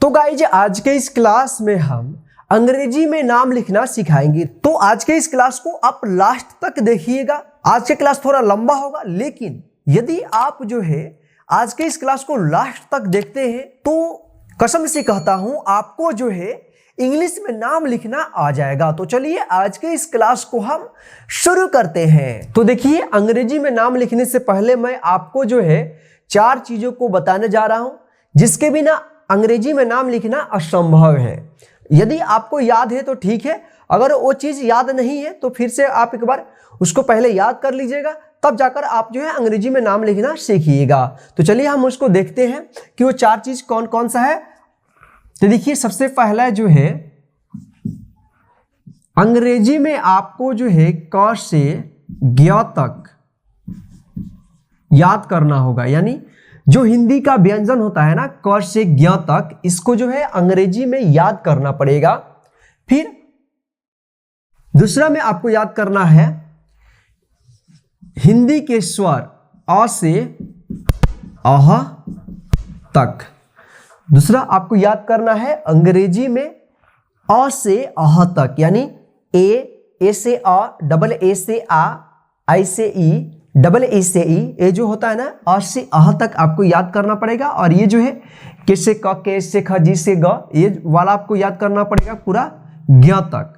तो गाइज आज के इस क्लास में हम अंग्रेजी में नाम लिखना सिखाएंगे। तो आज के इस क्लास को आप लास्ट तक देखिएगा। आज के क्लास थोड़ा लंबा होगा, लेकिन यदि आप जो है आज के इस क्लास को लास्ट तक देखते हैं तो कसम से कहता हूं आपको जो है इंग्लिश में नाम लिखना आ जाएगा। तो चलिए आज के इस क्लास को हम शुरू करते हैं। तो देखिए, अंग्रेजी में नाम लिखने से पहले मैं आपको जो है 4 चीजों को बताने जा रहा हूं जिसके बिना अंग्रेजी में नाम लिखना असंभव है। यदि आपको याद है तो ठीक है, अगर वो चीज याद नहीं है तो फिर से आप एक बार उसको पहले याद कर लीजिएगा, तब जाकर आप जो है अंग्रेजी में नाम लिखना सीखिएगा। तो चलिए हम उसको देखते हैं कि वो 4 चीज कौन कौन सा है। तो देखिए, सबसे पहला जो है अंग्रेजी में आपको जो है क से ज्ञ तक याद करना होगा। यानी जो हिंदी का व्यंजन होता है ना, क से ज्ञ तक, इसको जो है अंग्रेजी में याद करना पड़ेगा। फिर दूसरा में आपको याद करना है हिंदी के स्वर अ से अह तक। दूसरा आपको याद करना है अंग्रेजी में अ से अह तक, यानी ए से अ, डबल ए से आ, आई से ई, डबल ए से ई, ये जो होता है ना अ से अह तक आपको याद करना पड़ेगा। और ये जो है के से क, के से ख, जी से ग, ये वाला आपको याद करना पड़ेगा पूरा ज्ञ तक।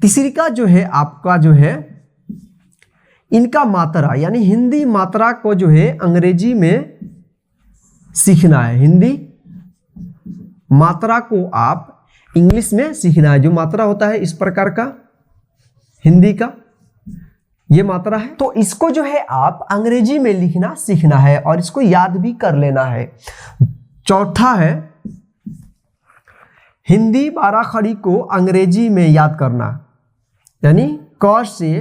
तीसरी का जो है आपका जो है इनका मात्रा, यानी हिंदी मात्रा को जो है अंग्रेजी में सीखना है। हिंदी मात्रा को आप इंग्लिश में सीखना है। जो मात्रा होता है इस प्रकार का हिंदी का ये मात्रा है, तो इसको जो है आप अंग्रेजी में लिखना सीखना है और इसको याद भी कर लेना है। चौथा है हिंदी 12 खड़ी को अंग्रेजी में याद करना, यानी क से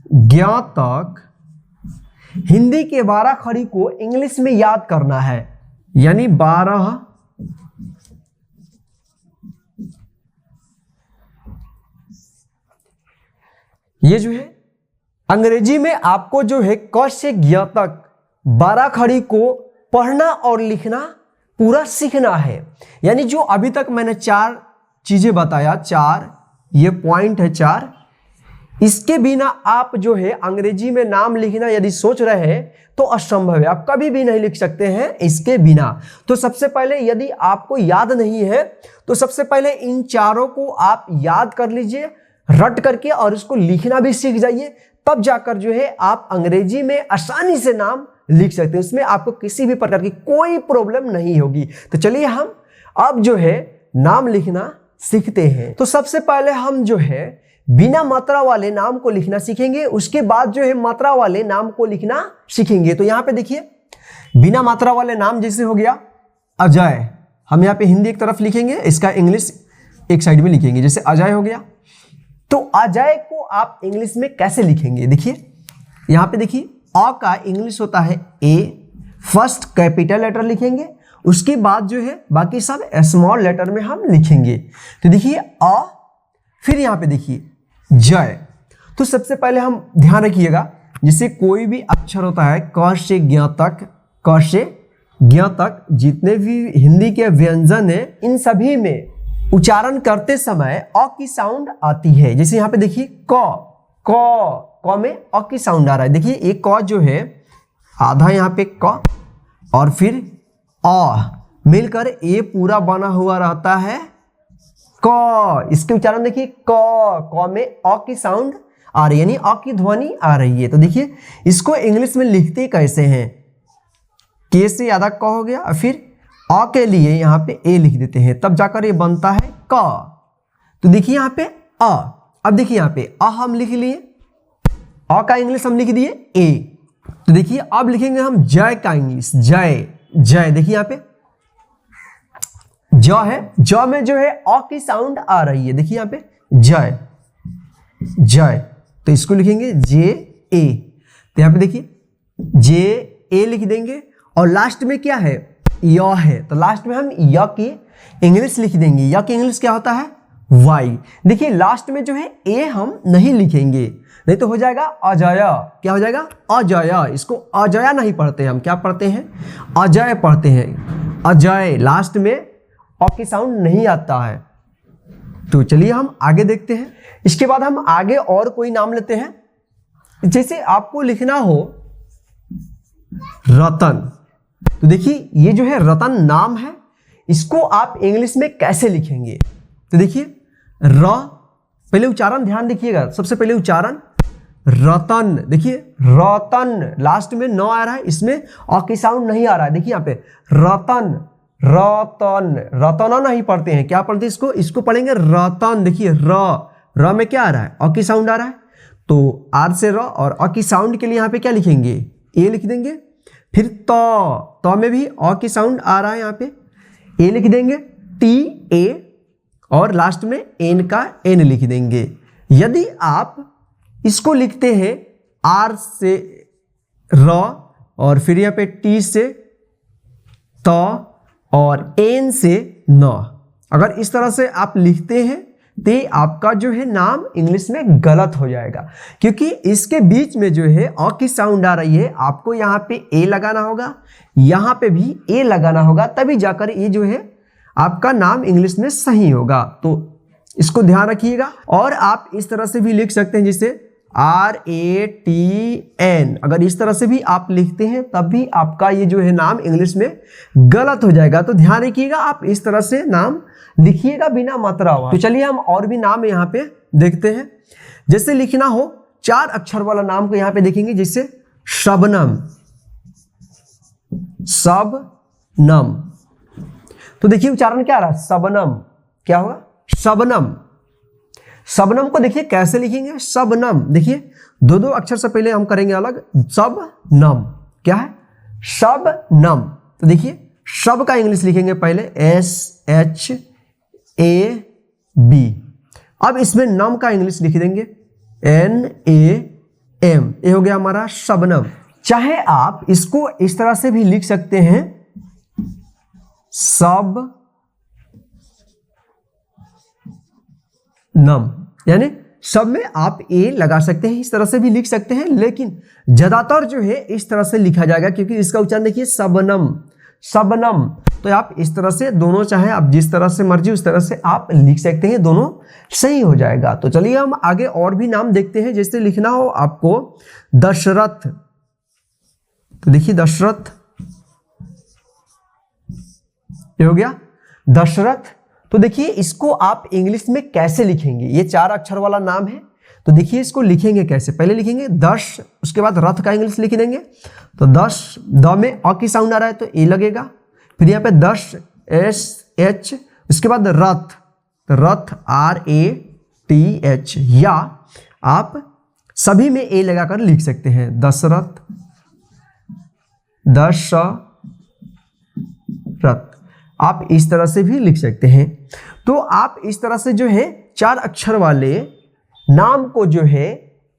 ज्ञ तक हिंदी के 12 खड़ी को इंग्लिश में याद करना है। यानी 12 ये जो है अंग्रेजी में आपको जो है क से ज्ञ तक 12 खड़ी को पढ़ना और लिखना पूरा सीखना है। यानी जो अभी तक मैंने 4 चीजें बताया, 4 ये पॉइंट है 4, इसके बिना आप जो है अंग्रेजी में नाम लिखना यदि सोच रहे हैं तो असंभव है, आप कभी भी नहीं लिख सकते हैं इसके बिना। तो सबसे पहले यदि आपको याद नहीं है तो सबसे पहले इन 4 को आप याद कर लीजिए रट करके, और इसको लिखना भी सीख जाइए, तब जाकर जो है आप अंग्रेजी में आसानी से नाम लिख सकते हैं। इसमें आपको किसी भी प्रकार की कोई प्रॉब्लम नहीं होगी। तो चलिए हम अब जो है नाम लिखना सीखते हैं। तो सबसे पहले हम जो है बिना मात्रा वाले नाम को लिखना सीखेंगे, उसके बाद जो है मात्रा वाले नाम को लिखना सीखेंगे। तो यहां पे देखिए, बिना मात्रा वाले नाम जैसे हो गया अजय, हम यहाँ पे हिंदी एक तरफ लिखेंगे, इसका इंग्लिश एक साइड में लिखेंगे। जैसे अजय हो गया, तो अजय को आप इंग्लिश में कैसे लिखेंगे? देखिए यहां पे देखिए, अ का इंग्लिश होता है ए, फर्स्ट कैपिटल लेटर लिखेंगे, उसके बाद जो है बाकी सब स्मॉल लेटर में हम लिखेंगे। तो देखिए अ, फिर यहां पे देखिए जय। तो सबसे पहले हम ध्यान रखिएगा, जैसे कोई भी अक्षर होता है क से ज्ञ तक, क से ज्ञ तक जितने भी हिंदी के व्यंजन है, इन सभी में उच्चारण करते समय अ की साउंड आती है। जैसे यहाँ पे देखिए क में अ की साउंड आ रहा है। देखिए एक क जो है आधा यहाँ पे क और फिर अ मिलकर ए पूरा बना हुआ रहता है क। इसके उच्चारण देखिए क में अ की साउंड आ रही है, यानी अ की ध्वनि आ रही है। तो देखिए इसको इंग्लिश में लिखते कैसे हैं, के से आधा क हो गया, फिर अ के लिए यहाँ पे ए लिख देते हैं, तब जाकर ये बनता है क। तो देखिए यहाँ पे अ, अब देखिए यहाँ पे अ हम लिख लिए, अ का इंग्लिश हम लिख दिए ए। तो देखिए अब लिखेंगे हम जय का इंग्लिश, जय जय। देखिए यहाँ पे ज है, ज में जो है अ की साउंड आ रही है। देखिए यहाँ पे जय जय, तो इसको लिखेंगे जे ए। तो यहाँ पे देखिए जे ए लिख देंगे, और लास्ट में क्या है य है, तो लास्ट में हम य की इंग्लिश लिख देंगे। य की इंग्लिश क्या होता है वाई। देखिए लास्ट में जो है ए हम नहीं लिखेंगे, नहीं तो हो जाएगा अजया। क्या हो जाएगा? अजया। इसको अजया नहीं पढ़ते, हम क्या पढ़ते हैं? अजय पढ़ते हैं। अजय, लास्ट में अ की साउंड नहीं आता है। तो चलिए हम आगे देखते हैं। इसके बाद हम आगे और कोई नाम लेते हैं। जैसे आपको लिखना हो रतन, तो देखिए ये जो है रतन नाम है, इसको आप इंग्लिश में कैसे लिखेंगे? तो देखिए र, पहले उच्चारण ध्यान देखिएगा। सबसे पहले उच्चारण रतन, देखिए रतन, लास्ट में न आ रहा है, इसमें अ की साउंड नहीं आ रहा है। देखिए यहाँ पे रतन, रतन, रतना नहीं पढ़ते हैं, क्या पढ़ते हैं इसको? इसको पढ़ेंगे रतन। देखिए र में क्या आ रहा है? अ की साउंड आ रहा है, तो आर से र, और अ की साउंड के लिए यहाँ पे क्या लिखेंगे? ए लिख देंगे। फिर त में भी अ की साउंड आ रहा है, यहाँ पे ए लिख देंगे, टी ए, और लास्ट में एन का एन लिख देंगे। यदि आप इसको लिखते हैं आर से र, और फिर यहाँ पे टी से त, और एन से न, अगर इस तरह से आप लिखते हैं तो आपका जो है नाम इंग्लिश में गलत हो जाएगा, क्योंकि इसके बीच में जो है अ की साउंड आ रही है। आपको यहाँ पे ए लगाना होगा, यहाँ पे भी ए लगाना होगा, तभी जाकर ये जो है आपका नाम इंग्लिश में सही होगा। तो इसको ध्यान रखिएगा। और आप इस तरह से भी लिख सकते हैं, जैसे RATN, अगर इस तरह से भी आप लिखते हैं तब भी आपका ये जो है नाम इंग्लिश में गलत हो जाएगा। तो ध्यान रखिएगा, आप इस तरह से नाम लिखिएगा बिना मात्रा हुआ। तो चलिए हम और भी नाम यहाँ पे देखते हैं। जैसे लिखना हो 4 अक्षर वाला नाम को यहाँ पे देखेंगे, जैसे शबनम, शबनम। तो देखिए उच्चारण क्या आ रहा है? शबनम। क्या होगा? शबनम। शबनम को देखिए कैसे लिखेंगे? शबनम, देखिए 2 अक्षर से पहले हम करेंगे अलग, शबनम। क्या है? शबनम। तो देखिए शब का इंग्लिश लिखेंगे पहले SHAB। अब इसमें नम का इंग्लिश लिख देंगे NAM। ये हो गया हमारा शबनम। चाहे आप इसको इस तरह से भी लिख सकते हैं, सब नम, यानी सब में आप ए लगा सकते हैं, इस तरह से भी लिख सकते हैं, लेकिन ज्यादातर जो है इस तरह से लिखा जाएगा, क्योंकि इसका उच्चारण देखिए सबनम, सबनम। तो आप इस तरह से दोनों, चाहे आप जिस तरह से मर्जी उस तरह से आप लिख सकते हैं, दोनों सही हो जाएगा। तो चलिए हम आगे और भी नाम देखते हैं। जैसे लिखना हो आपको दशरथ, तो देखिए दशरथ, ये हो गया दशरथ। तो देखिए इसको आप इंग्लिश में कैसे लिखेंगे? ये 4 अक्षर वाला नाम है, तो देखिए इसको लिखेंगे कैसे? पहले लिखेंगे दश, उसके बाद रथ का इंग्लिश लिख देंगे। तो दश, द में अ की साउंड आ रहा है तो ए लगेगा। फिर यहाँ पे दश, SH, उसके बाद रथ, तो रथ RATH, या आप सभी में ए लगाकर लिख सकते हैं, दशरथ, दशरथ। आप इस तरह से भी लिख सकते हैं। तो आप इस तरह से जो है 4 अक्षर वाले नाम को जो है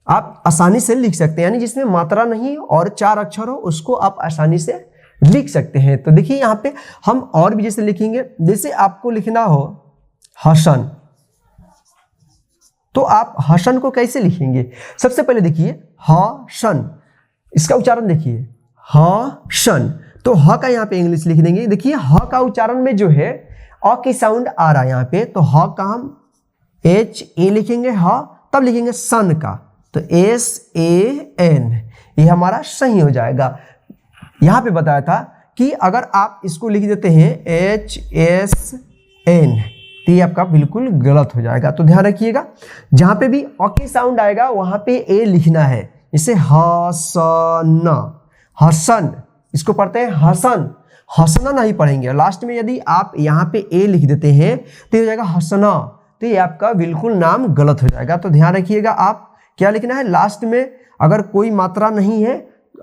आप आसानी से लिख सकते हैं, यानी जिसमें मात्रा नहीं और 4 अक्षर हो उसको आप आसानी से लिख सकते हैं। तो देखिए यहाँ पे हम और भी जैसे लिखेंगे, जैसे आपको लिखना हो हसन, तो आप हसन को कैसे लिखेंगे? सबसे पहले देखिए हसन, इसका उच्चारण देखिए हसन। तो ह का यहाँ पे इंग्लिश लिख देंगे। देखिए ह का उच्चारण में जो है अ की साउंड आ रहा है यहाँ पे, तो ह का हम HA लिखेंगे, ह तब लिखेंगे सन का, तो SAN, ये हमारा सही हो जाएगा। यहाँ पे बताया था कि अगर आप इसको लिख देते हैं HSN तो ये आपका बिल्कुल गलत हो जाएगा। तो ध्यान रखिएगा, जहाँ पे भी अ की साउंड आएगा वहाँ पे ए लिखना है। जैसे हसन, हसन, इसको पढ़ते हैं हसन, हसना नहीं पढ़ेंगे। लास्ट में यदि आप यहाँ पे ए लिख देते हैं तो ये हो जाएगा हसना, तो ये आपका बिल्कुल नाम गलत हो जाएगा। तो ध्यान रखिएगा, आप क्या लिखना है? लास्ट में अगर कोई मात्रा नहीं है,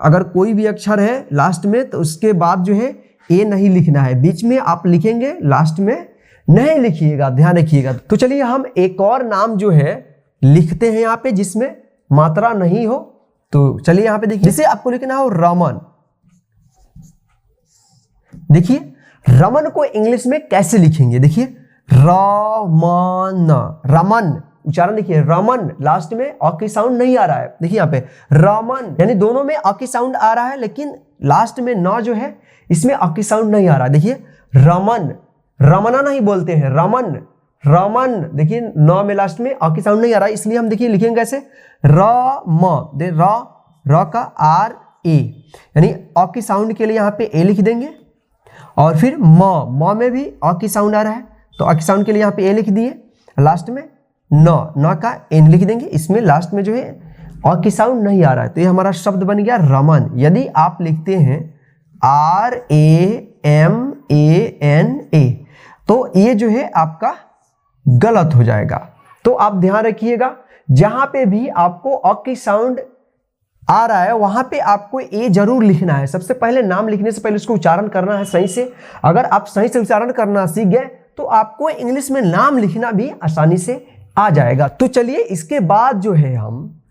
अगर कोई भी अक्षर है लास्ट में, तो उसके बाद जो है ए नहीं लिखना है, बीच में आप लिखेंगे, लास्ट में नहीं लिखिएगा, ध्यान रखिएगा। तो चलिए हम एक और नाम जो है लिखते हैं यहाँ पे जिसमें मात्रा नहीं हो। तो चलिए यहाँ पे देखिए, जैसे आपको लिखना हो रमन। देखिए रमन को इंग्लिश में कैसे लिखेंगे? देखिए रमन, रमन उच्चारण देखिए, रमन लास्ट में अ की साउंड नहीं आ रहा है, देखिए यहाँ पे रमन, यानी दोनों में अ की साउंड आ रहा है, लेकिन लास्ट में न जो है इसमें अ की साउंड नहीं आ रहा है। देखिए रमन, रमना नहीं बोलते हैं, रमन, रमन, देखिए न में लास्ट में अ की साउंड नहीं आ रहा है, इसलिए हम देखिए लिखेंगे कैसे, र का आर ए, यानी अ की साउंड के लिए यहाँ पे ए लिख देंगे, और फिर म में भी अ की साउंड आ रहा है, तो अ की साउंड के लिए यहाँ पे ए लिख दिए, लास्ट में न का एन लिख देंगे, इसमें लास्ट में जो है अ की साउंड नहीं आ रहा है, तो ये हमारा शब्द बन गया रमन। यदि आप लिखते हैं RAMANA, तो ये जो है आपका गलत हो जाएगा। तो आप ध्यान रखिएगा, जहां पे भी आपको अ की साउंड आ रहा है वहां पे आपको ए जरूर लिखना है। सबसे पहले नाम लिखने से पहले उसको उच्चारण करना है सही से। अगर आप सही से उच्चारण करना सीख गए तो आपको इंग्लिश में नाम लिखना भी आसानी से आ जाएगा। तो चलिए इसके बाद जो है हम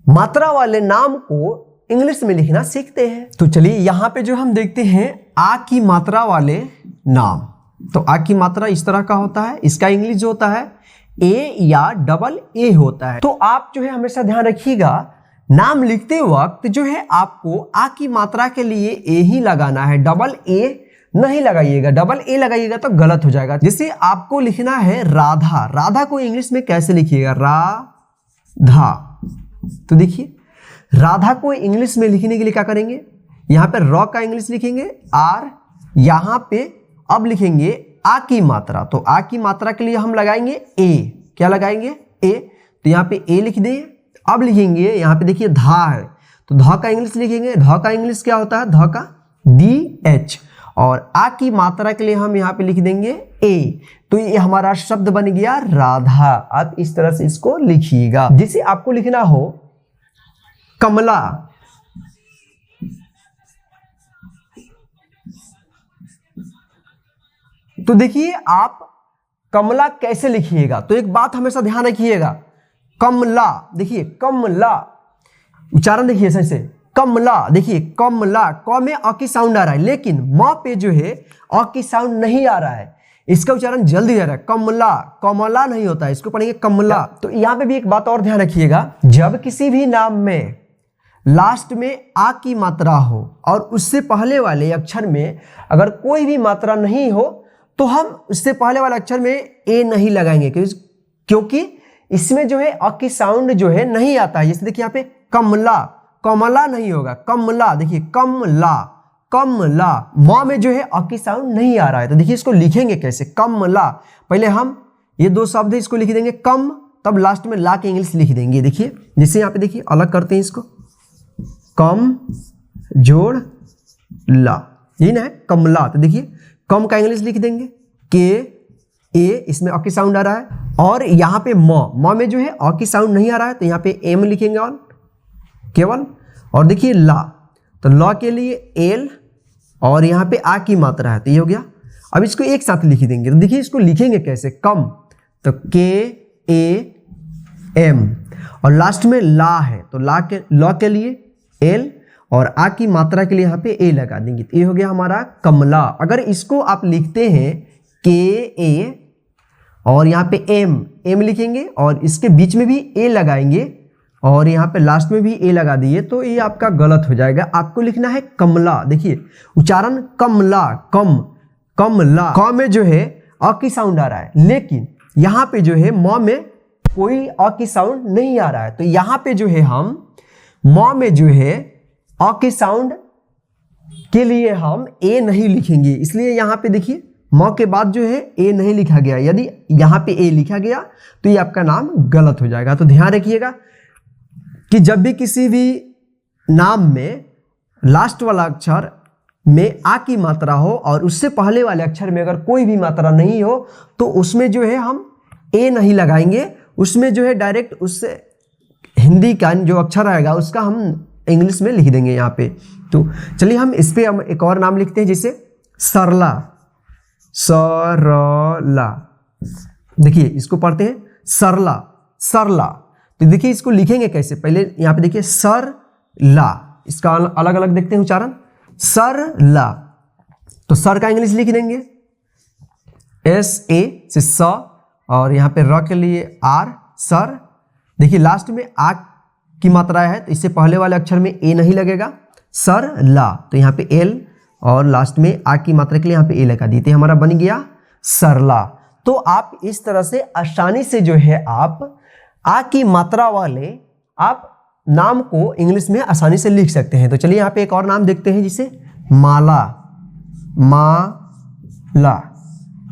मात्रा वाले नाम को इंग्लिश में लिखना सीखते हैं। तो चलिए यहाँ पे जो हम देखते हैं आ की मात्रा वाले नाम, तो आ की मात्रा इस तरह का होता है, इसका इंग्लिश जो होता है ए या डबल ए होता है। तो आप जो है हमेशा ध्यान रखिएगा, नाम लिखते वक्त जो है आपको आ की मात्रा के लिए ए ही लगाना है, डबल ए नहीं लगाइएगा। डबल ए लगाइएगा तो गलत हो जाएगा। जैसे आपको लिखना है राधा, राधा को इंग्लिश में कैसे लिखिएगा, राधा। तो देखिए राधा को इंग्लिश में लिखने के लिए क्या करेंगे, यहाँ पे र का इंग्लिश लिखेंगे आर, यहाँ पे अब लिखेंगे आ की मात्रा, तो आ की मात्रा के लिए हम लगाएंगे ए, क्या लगाएंगे ए, तो यहाँ पे ए लिख दें। अब लिखेंगे यहाँ पे देखिए धा है, तो ध का इंग्लिश लिखेंगे, ध का इंग्लिश क्या होता है, ध का DH, और आ की मात्रा के लिए हम यहाँ पे लिख देंगे ए, तो ये हमारा शब्द बन गया राधा। आप इस तरह से इसको लिखिएगा। जिसे आपको लिखना हो कमला, तो देखिए आप कमला कैसे लिखिएगा, तो एक बात हमेशा ध्यान रखिएगा, कमला, देखिए कमला उच्चारण देखिए सही से, कमला, देखिए कमला, क में अ की साउंड आ रहा है, लेकिन म पे जो है अ की साउंड नहीं आ रहा है, इसका उच्चारण जल्दी जा रहा है, कमला, कमला नहीं होता है, इसको पढ़ेंगे कमला। तो यहाँ पे भी एक बात और ध्यान रखिएगा, जब किसी भी नाम में लास्ट में आ की मात्रा हो और उससे पहले वाले अक्षर में अगर कोई भी मात्रा नहीं हो तो हम उससे पहले वाले अक्षर में ए नहीं लगाएंगे, क्योंकि इसमें जो है अ की साउंड जो है नहीं आता है। जैसे देखिए यहाँ पे कमला, कमला नहीं होगा, कमला, देखिए कमला, कमला, म में जो है अ की साउंड नहीं आ रहा है, तो देखिए इसको लिखेंगे कैसे, कमला। पहले हम ये दो शब्द है इसको लिख देंगे कम, तब लास्ट में ला के इंग्लिश लिख देंगे। देखिए जैसे यहाँ पे देखिए अलग करते हैं इसको, कम जोड़ ला, यही ना है कमला, तो देखिए कम का इंग्लिश लिख देंगे के ए, इसमें अ की साउंड आ रहा है, और यहाँ पे म में जो है अ की साउंड नहीं आ रहा है, तो यहाँ पे एम लिखेंगे ऑन केवल, और देखिए ला, तो ला के लिए एल, और यहाँ पे आ की मात्रा है, तो ये हो गया। अब इसको एक साथ लिख देंगे, तो देखिए इसको लिखेंगे कैसे, कम, तो KAM, और लास्ट में ला है, तो ला के लिए एल, और आ की मात्रा के लिए यहाँ पे ए लगा देंगे, तो ये हो गया हमारा कमला। अगर इसको आप लिखते हैं KA और यहाँ पे एम लिखेंगे और इसके बीच में भी ए लगाएंगे और यहाँ पे लास्ट में भी ए लगा दिए, तो ये आपका गलत हो जाएगा। आपको लिखना है कमला, देखिए उच्चारण कमला, कमला, क में जो है अ की साउंड आ रहा है, लेकिन यहाँ पे जो है म में कोई अ की साउंड नहीं आ रहा है, तो यहाँ पे जो है हम म में जो है अ की साउंड के लिए हम ए नहीं लिखेंगे, इसलिए यहाँ पे देखिए म के बाद जो है ए नहीं लिखा गया। यदि यहाँ पे ए लिखा गया तो ये आपका नाम गलत हो जाएगा। तो ध्यान रखिएगा कि जब भी किसी भी नाम में लास्ट वाला अक्षर में आ की मात्रा हो और उससे पहले वाले अक्षर में अगर कोई भी मात्रा नहीं हो तो उसमें जो है हम ए नहीं लगाएंगे, उसमें जो है डायरेक्ट उससे हिंदी का जो अक्षर आएगा उसका हम इंग्लिश में लिख देंगे यहाँ पे। तो चलिए हम इस पे हम एक और नाम लिखते हैं, जैसे सरला, सरला, देखिए इसको पढ़ते हैं सरला, सरला। तो देखिए इसको लिखेंगे कैसे, पहले यहाँ पे देखिए सरला, इसका अलग अलग देखते हैं उच्चारण, सरला। तो सर का इंग्लिश लिख देंगे एस ए से स, और यहाँ पे र के लिए आर, सर। देखिए लास्ट में आ की मात्रा है तो इससे पहले वाले अक्षर में ए नहीं लगेगा, सर ला, तो यहाँ पे एल और लास्ट में आ की मात्रा के लिए यहाँ पे ए लगा दी, तो हमारा बन गया सरला। तो आप इस तरह से आसानी से जो है आप आ की मात्रा वाले आप नाम को इंग्लिश में आसानी से लिख सकते हैं। तो चलिए यहाँ पे एक और नाम देखते हैं, जिसे माला। माला,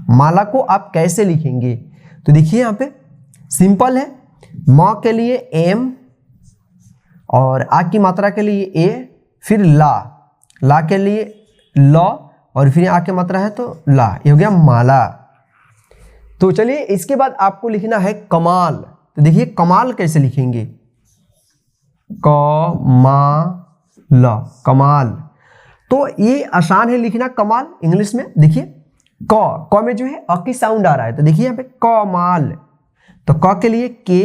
माला को आप कैसे लिखेंगे? तो देखिए यहाँ पे सिंपल है, म के लिए एम और आ की मात्रा के लिए ए, फिर ला, ला के लिए ल और फिर आ की मात्रा है तो ला, ये हो गया माला। तो चलिए इसके बाद आपको लिखना है कमाल। तो देखिए कमाल कैसे लिखेंगे? कमाल, कमाल। तो ये आसान है लिखना कमाल इंग्लिश में। देखिए क में जो है अ की साउंड आ रहा है, तो देखिए यहाँ पे कमाल, तो क के लिए के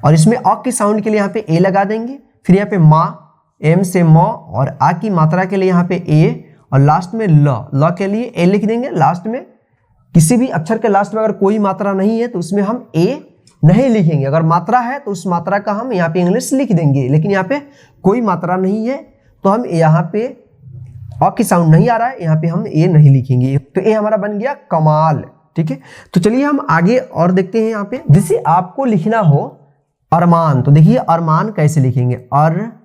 और इसमें अ की साउंड के लिए यहाँ पे ए लगा देंगे, फिर यहाँ पे माँ, एम से म और आ की मात्रा के लिए यहाँ पे ए और लास्ट में ल के लिए ए लिख देंगे। लास्ट में किसी भी अक्षर के लास्ट में अगर कोई मात्रा नहीं है तो उसमें हम ए नहीं लिखेंगे, अगर मात्रा है तो उस मात्रा का हम यहाँ पे इंग्लिश लिख देंगे, लेकिन यहाँ पे कोई मात्रा नहीं है तो हम यहाँ पे अ की साउंड नहीं आ रहा है, यहाँ पे हम ए नहीं लिखेंगे। तो ए हमारा बन गया कमाल। ठीक है, तो चलिए हम आगे और देखते हैं। यहाँ पे जैसे आपको लिखना हो अरमान, तो देखिए अरमान कैसे लिखेंगे? अरमान,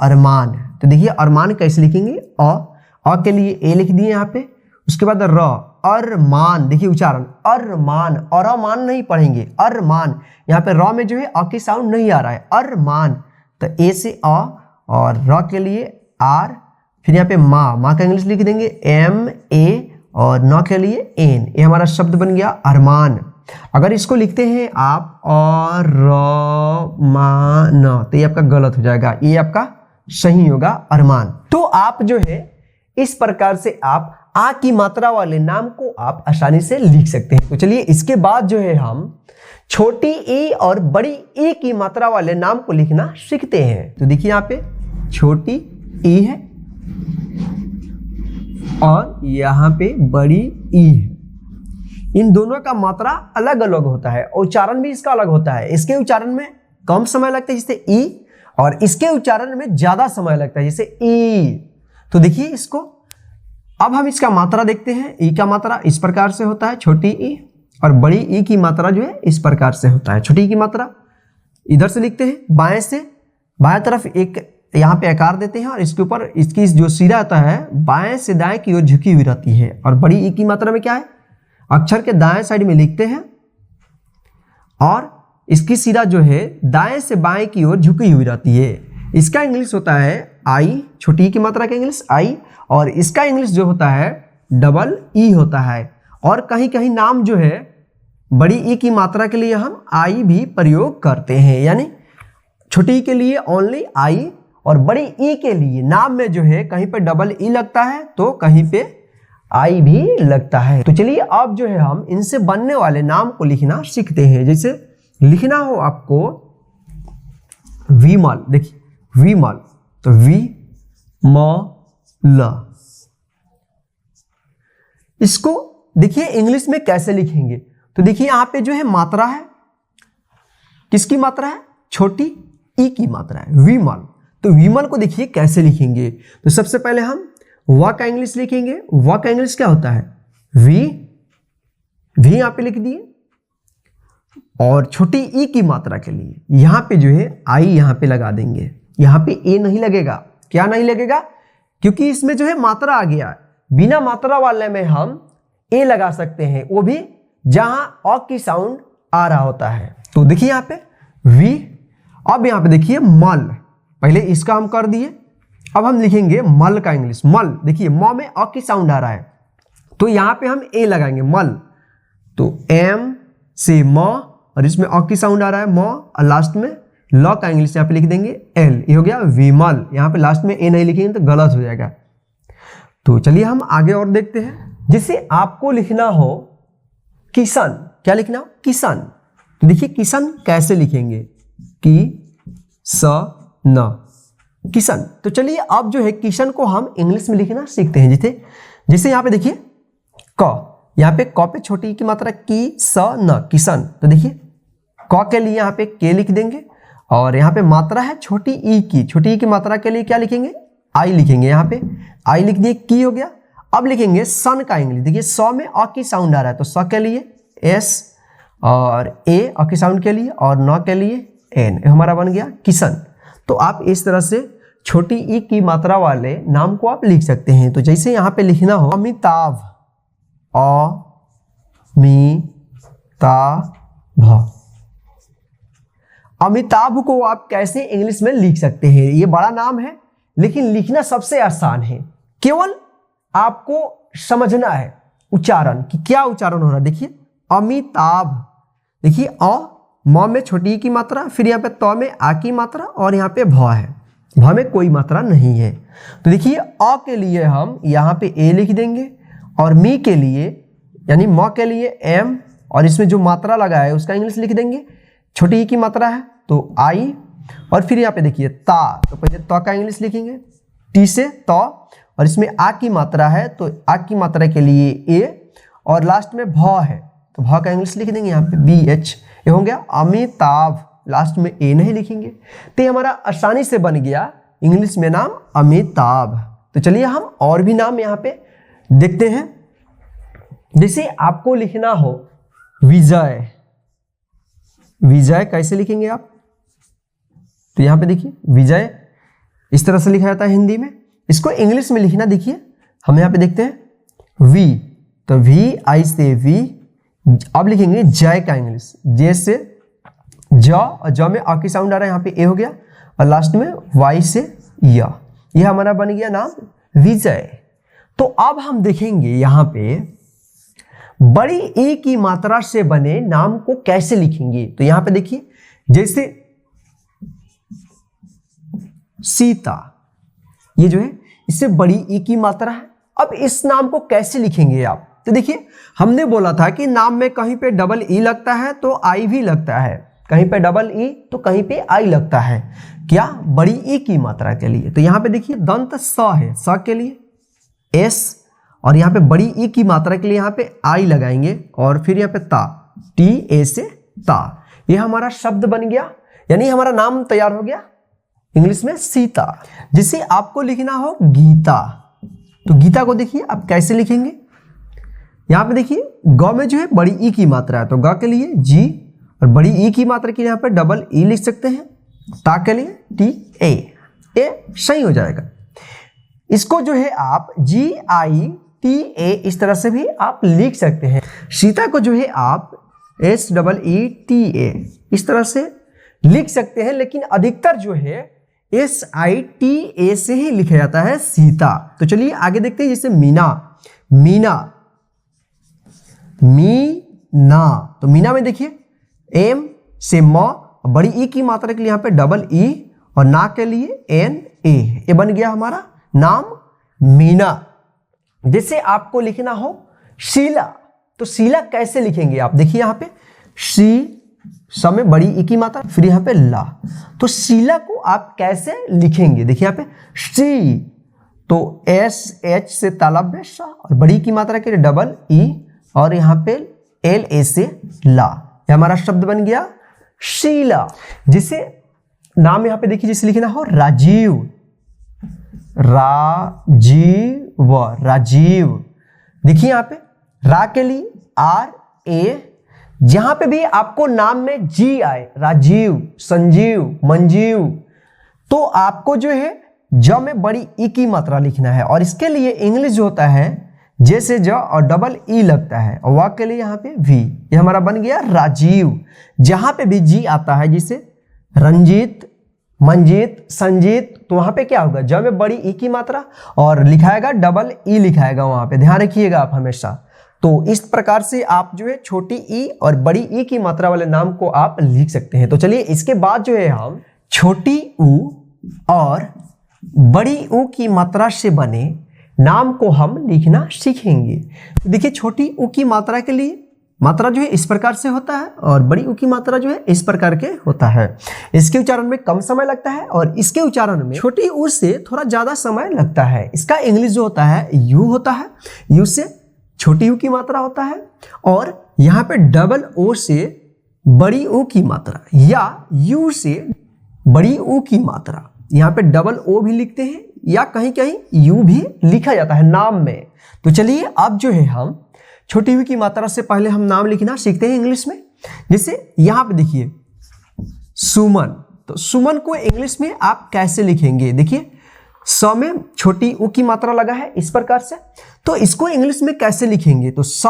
अरमान। तो देखिए अरमान कैसे लिखेंगे? अ के लिए ए लिख दिए यहाँ पे, उसके बाद र, अरमान। देखिए उच्चारण अरमान, और अमान नहीं पढ़ेंगे, अरमान। यहाँ पे र में जो है अ की साउंड नहीं आ रहा है, अरमान। तो ए से अ और र के लिए आर, फिर यहाँ पे माँ, माँ का इंग्लिश लिख देंगे एम ए और न के लिए एन, ये हमारा शब्द बन गया अरमान। अगर इसको लिखते हैं आप और मान, तो ये आपका गलत हो जाएगा, ये आपका सही होगा अरमान। तो आप जो है इस प्रकार से आप आ की मात्रा वाले नाम को आप आसानी से लिख सकते हैं। तो चलिए इसके बाद जो है हम छोटी ई और बड़ी ई की मात्रा वाले नाम को लिखना सीखते हैं। तो देखिए यहाँ पे छोटी ई है और यहाँ पे बड़ी ई है, इन दोनों का मात्रा अलग अलग होता है, उच्चारण भी इसका अलग होता है। इसके उच्चारण में कम समय लगता है जैसे ई, और इसके उच्चारण में ज्यादा समय लगता है जैसे ई। तो देखिए इसको, अब हम इसका मात्रा देखते हैं। ई का मात्रा इस प्रकार से होता है छोटी ई, और बड़ी ई की मात्रा जो है इस प्रकार से होता है। छोटी ई की मात्रा इधर से लिखते हैं, बाएं से बाएं तरफ एक यहाँ पे आकार देते हैं और इसके ऊपर इसकी जो सिरा आता है बाएं से दाएं की ओर झुकी हुई रहती है। और बड़ी ई की मात्रा में क्या है? अक्षर के दाएं साइड में लिखते हैं और इसकी सिरा जो है दाएं से बाएं की ओर झुकी हुई रहती है। इसका इंग्लिश होता है आई, छोटी ई की मात्रा का इंग्लिश आई, और इसका इंग्लिश जो होता है डबल ई होता है। और कहीं कहीं नाम जो है बड़ी ई की मात्रा के लिए हम आई भी प्रयोग करते हैं, यानी छोटी ई के लिए ओनली आई और बड़ी ई के लिए नाम में जो है कहीं पे डबल ई लगता है तो कहीं पे आई भी लगता है। तो चलिए अब जो है हम इनसे बनने वाले नाम को लिखना सीखते हैं। जैसे लिखना हो आपको विमल, देखिए विमल, तो वी म ल, इसको देखिए इंग्लिश में कैसे लिखेंगे? तो देखिए यहां पे जो है मात्रा है, किसकी मात्रा है? छोटी ई की मात्रा है, विमल। तो विमल को देखिए कैसे लिखेंगे? तो सबसे पहले हम व का इंग्लिश लिखेंगे। व का इंग्लिश क्या होता है? वी, वी यहां पे लिख दिए, और छोटी ई की मात्रा के लिए यहां पे जो है आई यहां पे लगा देंगे। यहां पे ए नहीं लगेगा, क्या नहीं लगेगा? क्योंकि इसमें जो है मात्रा आ गया। बिना मात्रा वाले में हम ए लगा सकते हैं, वो भी जहां अ की साउंड आ रहा होता है। तो देखिए यहां पे वी, अब यहां पे देखिए मल, पहले इसका हम कर दिए, अब हम लिखेंगे मल का इंग्लिश। मल, देखिए म में अ की साउंड आ रहा है तो यहां पे हम ए लगाएंगे मल, तो एम से म और इसमें अ की साउंड आ रहा है म, और लास्ट में ल का इंग्लिश यहाँ पे लिख देंगे एल, ये हो गया विमल। यहाँ पे लास्ट में ए नहीं लिखेंगे तो गलत हो जाएगा। तो चलिए हम आगे और देखते हैं। जिसे आपको लिखना हो किशन, क्या लिखना हो? किशन। तो देखिए किशन कैसे लिखेंगे? कि स न, किशन। तो चलिए अब जो है किशन को हम इंग्लिश में लिखना सीखते हैं। जैसे यहाँ पे देखिए क, यहाँ पे क पे छोटी ई की मात्रा की, स न, किसन। तो देखिए क के लिए यहाँ पे के लिख देंगे और यहाँ पे मात्रा है छोटी ई की, छोटी ई की मात्रा के लिए क्या लिखेंगे, आई लिखेंगे। यहाँ पे आई लिख दिए, की हो गया। अब लिखेंगे सन का इंग्लिश। देखिए स में अ की साउंड आ रहा है तो स के लिए एस और ए अ की साउंड के लिए और न के लिए एन, हमारा बन गया किशन। तो आप इस तरह से छोटी ई की मात्रा वाले नाम को आप लिख सकते हैं। तो जैसे यहाँ पे लिखना हो अमिताभ, अमिताभ, अमिताभ को आप कैसे इंग्लिश में लिख सकते हैं? ये बड़ा नाम है लेकिन लिखना सबसे आसान है, केवल आपको समझना है उच्चारण कि क्या उच्चारण हो रहा है। देखिए अमिताभ, देखिए अ म में छोटी ई की मात्रा, फिर यहाँ पे त में आ की मात्रा और यहाँ पे भ है, भ में कोई मात्रा नहीं है। तो देखिए अ के लिए हम यहाँ पे ए लिख देंगे और मी के लिए यानी म के लिए एम और इसमें जो मात्रा लगा है उसका इंग्लिश लिख देंगे। छोटी ई की मात्रा है तो आई और फिर यहाँ पे देखिए ता, तो पहले त का इंग्लिश लिखेंगे टी से त और इसमें आ की मात्रा है तो आ की मात्रा के लिए ए और लास्ट में भ है तो भ का इंग्लिश लिख देंगे यहाँ पे बी एच। ये हो गया अमिताभ, लास्ट में ए नहीं लिखेंगे। तो ये हमारा आसानी से बन गया इंग्लिश में नाम अमिताभ। तो चलिए हम और भी नाम यहाँ पे देखते हैं। जैसे आपको लिखना हो विजय, विजय कैसे लिखेंगे आप? तो यहाँ पे देखिए विजय इस तरह से लिखा जाता है हिंदी में। इसको इंग्लिश में लिखना देखिए, हम यहाँ पे देखते हैं वी, तो वी आई से वी। अब लिखेंगे जय का इंग्लिश, जे से ज और ज में आ की साउंड आ रहा है, यहाँ पे ए हो गया और लास्ट में वाई से या, यह हमारा बन गया नाम विजय। तो अब हम देखेंगे यहाँ पे बड़ी ए की मात्रा से बने नाम को कैसे लिखेंगे। तो यहाँ पे देखिए जैसे सीता, ये जो है इससे बड़ी ई की मात्रा है। अब इस नाम को कैसे लिखेंगे आप? तो देखिए हमने बोला था कि नाम में कहीं पे डबल ई लगता है तो आई भी लगता है, कहीं पे डबल ई तो कहीं पे आई लगता है, क्या? बड़ी ई की मात्रा के लिए। तो यहाँ पे देखिए दंत स है, स के लिए एस और यहाँ पे बड़ी ई की मात्रा के लिए यहाँ पे आई लगाएंगे और फिर यहाँ पे ता, टी ए से ता। ये हमारा शब्द बन गया, यानी हमारा नाम तैयार हो गया इंग्लिश में सीता। जिसे आपको लिखना हो गीता, तो गीता को देखिए आप कैसे लिखेंगे। यहाँ पे देखिए ग में जो है बड़ी ई की मात्रा है तो ग के लिए जी और बड़ी ई की मात्रा के लिए यहाँ पे डबल ई लिख सकते हैं, ता के लिए टी ए, ये सही हो जाएगा। इसको जो है आप जी आई टी ए इस तरह से भी आप लिख सकते हैं। सीता को जो है आप S double E T A इस तरह से लिख सकते हैं, लेकिन अधिकतर जो है एस आई टी ए से ही लिखा जाता है सीता। तो चलिए आगे देखते हैं। जैसे मीना, मीना, मीना, तो मीना में देखिए एम से म, बड़ी ई की मात्रा के लिए यहाँ पे डबल ई और ना के लिए एन ए, ये बन गया हमारा नाम मीना। जैसे आपको लिखना हो शीला, तो शीला कैसे लिखेंगे आप? देखिए यहाँ पे शी, स में बड़ी ई की मात्रा, फिर यहाँ पे ला, तो शीला को आप कैसे लिखेंगे? देखिए यहाँ पे शी, तो एस एच से तालव्य स और बड़ी की मात्रा के लिए डबल ई और यहाँ पे एल ए से ला, ये हमारा शब्द बन गया शीला। जिसे नाम यहाँ पे देखिए जैसे लिखना हो राजीव, राजीव, राजीव। देखिए यहाँ पे रा के लिए आर ए, जहां पे भी आपको नाम में जी आए, राजीव, संजीव, मंजीव, तो आपको जो है ज में बड़ी ई की मात्रा लिखना है और इसके लिए इंग्लिश जो होता है जैसे ज और डबल ई लगता है और वा के लिए यहाँ पे वी, ये हमारा बन गया राजीव। जहां पे भी जी आता है जैसे रंजीत, मंजीत, संजीत, तो वहां पे क्या होगा? ज में बड़ी ई की मात्रा और लिखाएगा डबल ई लिखाएगा, वहां पे ध्यान रखिएगा आप हमेशा। तो इस प्रकार से आप जो है छोटी ई और बड़ी ई की मात्रा वाले नाम को आप लिख सकते हैं। तो चलिए इसके बाद जो है हम छोटी ऊ और बड़ी ऊ की मात्रा से बने नाम को हम लिखना सीखेंगे। तो देखिए छोटी ऊ की मात्रा के लिए मात्रा जो है इस प्रकार से होता है और बड़ी ऊ की मात्रा जो है इस प्रकार के होता है। इसके उच्चारण में कम समय लगता है और इसके उच्चारण में छोटी ऊ से थोड़ा ज्यादा समय लगता है। इसका इंग्लिश जो होता है यू होता है, यू से छोटी ऊ की मात्रा होता है, और यहाँ पे डबल ओ से बड़ी ऊ की मात्रा, या यू से बड़ी ऊ की मात्रा, यहाँ पे डबल ओ भी लिखते हैं या कहीं कहीं यू भी लिखा जाता है नाम में। तो चलिए अब जो है हम छोटी ऊ की मात्रा से पहले हम नाम लिखना सीखते हैं इंग्लिश में। जैसे यहाँ पे देखिए सुमन, तो सुमन को इंग्लिश में आप कैसे लिखेंगे? देखिए स में छोटी ऊ की मात्रा लगा है इस प्रकार से, तो इसको इंग्लिश में कैसे लिखेंगे? तो स,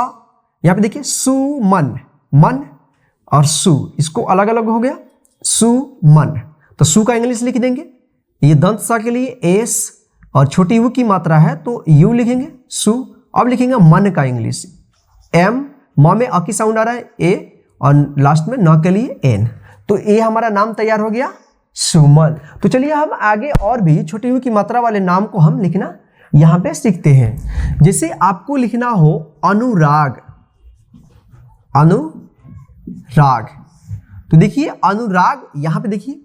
यहाँ पे देखिए सुमन, मन और सु, इसको अलग अलग हो गया सुमन, तो सु का इंग्लिश लिख देंगे। ये दंत सा के लिए एस और छोटी ऊ की मात्रा है तो यू लिखेंगे सु। अब लिखेंगे मन का इंग्लिश, एम, म में अ की साउंड आ रहा है ए, और लास्ट में न के लिए एन, तो ये हमारा नाम तैयार हो गया सुमन। तो चलिए हम आगे और भी छोटी ऊ की मात्रा वाले नाम को हम लिखना यहाँ पे सीखते हैं। जैसे आपको लिखना हो अनुराग, अनुराग, तो देखिए अनुराग, यहाँ पे देखिए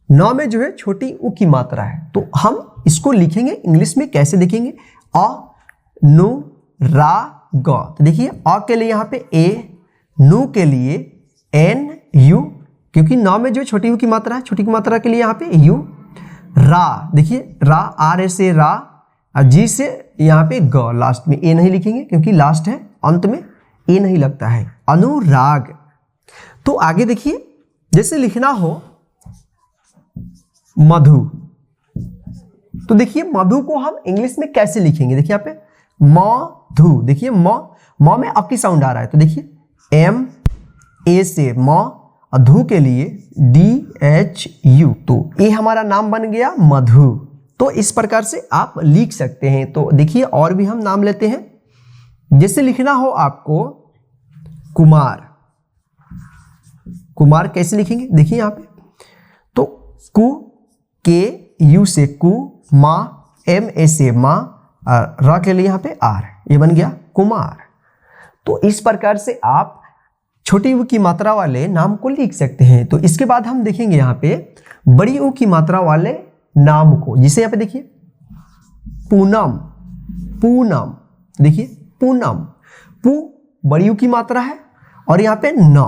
न में जो है छोटी ऊ की मात्रा है, तो हम इसको लिखेंगे इंग्लिश में कैसे लिखेंगे? अ नु रा ग, तो देखिए अ के लिए यहाँ पे ए, नु के लिए एन यू, क्योंकि न में जो छोटी ऊ की मात्रा है, छोटी की मात्रा के लिए यहाँ पे यू, रा, देखिए रा, आर ए से रा, और जी से यहाँ पे ग, लास्ट में ए नहीं लिखेंगे क्योंकि लास्ट है, अंत में ए नहीं लगता है, अनुराग। तो आगे देखिए जैसे लिखना हो मधु, तो देखिए मधु को हम इंग्लिश में कैसे लिखेंगे? देखिए यहाँ पे मधु, देखिए म में अ की साउंड आ रहा है, तो देखिए एम, ए से म, और धु के लिए डी एच यू, तो ये हमारा नाम बन गया मधु। तो इस प्रकार से आप लिख सकते हैं। तो देखिए और भी हम नाम लेते हैं। जैसे लिखना हो आपको कुमार, कुमार कैसे लिखेंगे? देखिए यहाँ पे तो कु, के यू से कु, मा, एम ए से माँ, और र के लिए यहाँ पे आर, ये बन गया कुमार। तो इस प्रकार से आप छोटी ऊ की मात्रा वाले नाम को लिख सकते हैं। तो इसके बाद हम देखेंगे यहाँ पे बड़ी ऊ की मात्रा वाले नाम को। जिसे यहाँ पे देखिए पूनम, पूनम, देखिए पूनम, पू बड़ी ऊ की मात्रा है, और यहाँ पे न,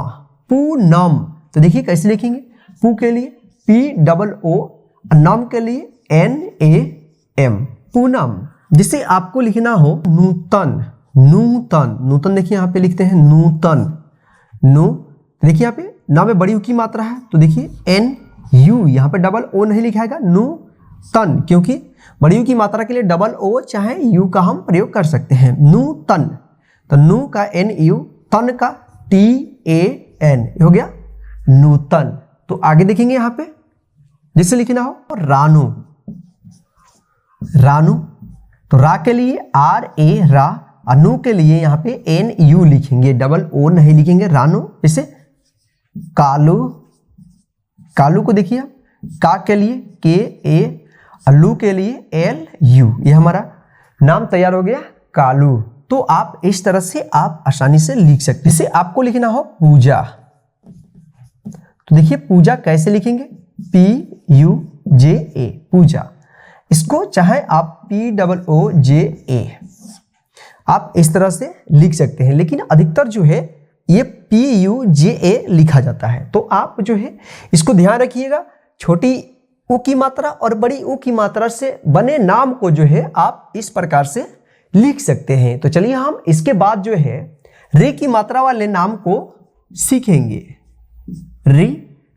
पूनम, तो देखिए कैसे लिखेंगे? पू के लिए पी डबल ओ, नाम के लिए एन ए एम, पूनम। जिसे आपको लिखना हो नूतन, नूतन, नूतन देखिए यहाँ पे लिखते हैं नूतन, नु, देखिए यहाँ पे ना में बड़ी ऊ की मात्रा है, तो देखिए एन यू, यहाँ पे डबल ओ नहीं लिखाएगा, नू तन, क्योंकि बड़ी ऊ की मात्रा के लिए डबल ओ चाहे यू का हम प्रयोग कर सकते हैं, नूतन। तो नू का एन यू, तन का टी ए एन, हो गया नूतन। तो आगे देखेंगे यहाँ पे जिसे लिखना हो रानू, रानू, तो रा के लिए आर ए रा, अनु के लिए यहाँ पे एन यू लिखेंगे, डबल ओ नहीं लिखेंगे, रानू। जैसे कालू, कालू को देखिए का के लिए के ए, अल्लू के लिए एल यू, ये हमारा नाम तैयार हो गया कालू। तो आप इस तरह से आप आसानी से लिख सकते हैं। जैसे आपको लिखना हो पूजा, तो देखिए पूजा कैसे लिखेंगे? पी यू जे ए, पूजा। इसको चाहे आप पी डबल ओ जे ए, आप इस तरह से लिख सकते हैं, लेकिन अधिकतर जो है ये पी यू जे ए लिखा जाता है। तो आप जो है इसको ध्यान रखिएगा, छोटी ऊ की मात्रा और बड़ी ऊ की मात्रा से बने नाम को जो है आप इस प्रकार से लिख सकते हैं। तो चलिए हम इसके बाद जो है रे की मात्रा वाले नाम को सीखेंगे। री,